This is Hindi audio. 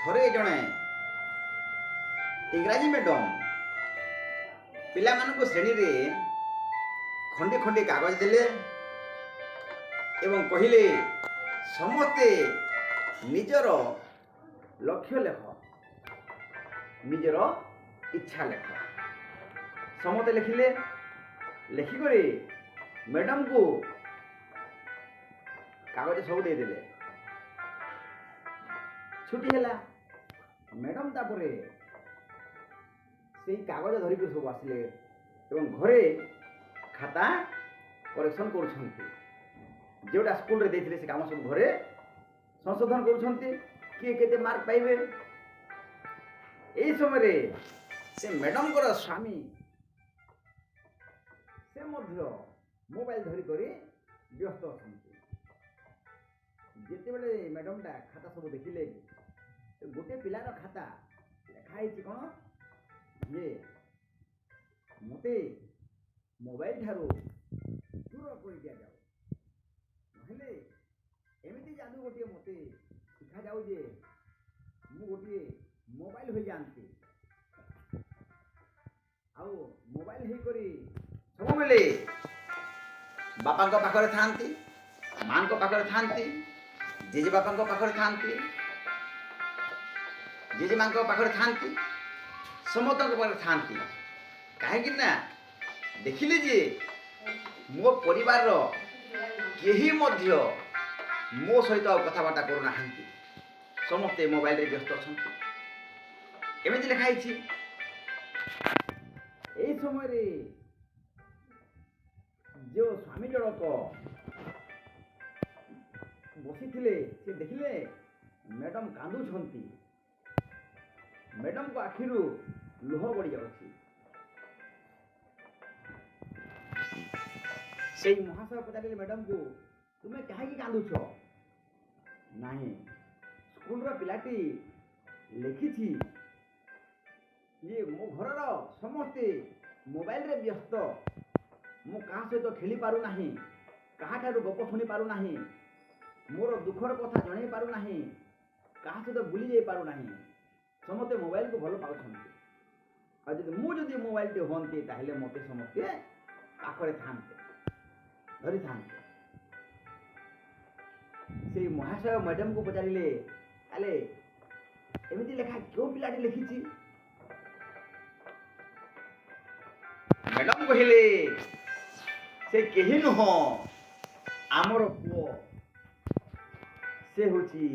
थरे जड़े इंग्राजी मैडम पिला मानक श्रेणी रे खंडे खंडे कागज देले एवं कहिले समस्ते निजर लक्ष्य लेख निजर इच्छा लेख समस्ते लिखिले लिखिक मैडम को कागज सब दे देले छुट्टी है मैडम तापरे से कागज धरिक सब आसिले एवं घरे खाता करेक्शन कर जोटा स्कूल रे देथिले से काम सब घरे संशोधन कर किए केते मार्क पाइबे एई समय रे से मैडम को स्वामी से मध्य मोबाइल धरी करी व्यस्त अछंती जेते बेले मैडम टा खाता सब देखिले गोटे पिलार खाता लिखाई कौन ये मते मोबाइल ठारू दूर कर दिया जाओ नहले एमती जादू गोटे मते शिखा जाऊ जे मु गोटे मोबाइल हो जानती आउ मोबाइल हे करी सब बेले बापा को पाखरे थांती मां को पाखरे थांती जेजे बापा को पाखरे थांती जेजे मां को पाखरे थांती समस्त को पाखरे थांती कहीं ना देखिले जे मो परिवार रो केही मध्य मो सहित कथबार्ता करूना समस्ते मोबाइल रे व्यस्त अछंती एमती लिखाई एई समय रे जो स्वामी जनक बसी थिले से देखिले मैडम कांदू छंती मैडम को आखिरु लुह गड़ी जाउछि से महाशय पचारे मैडम को तुम्हें कहीं कांदुछ नहीं स्कूल रो पिलाटी लिखी थी ये मो घर समस्ते मोबाइल रे व्यस्त मु कहा सहित खेली पारू नाही कहा ठारू गप शुणी पारू नाही मोर दुखर कथा जणई पारू नाही कहा सहित बुली जाई पारू नाही समस्ते मोबाइल को भल पाउछंती आ जदि मु जदि मोबाइल टे होंती ताहले मते समस्ते पाखरे थांते धरी थांते से महाशय मैडम को पचारे ताले एमती लेखा क्यों पिलाटी लिखी मैडम कहले से केही नुह आमर पुओ से होची